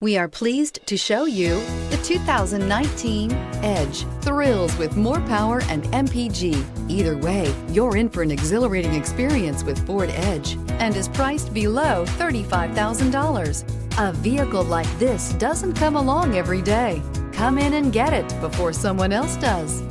We are pleased to show you the 2019 Edge. Thrills with more power and MPG. Either way, you're in for an exhilarating experience with Ford Edge and is priced below $35,000. A vehicle like this doesn't come along every day. Come in and get it before someone else does.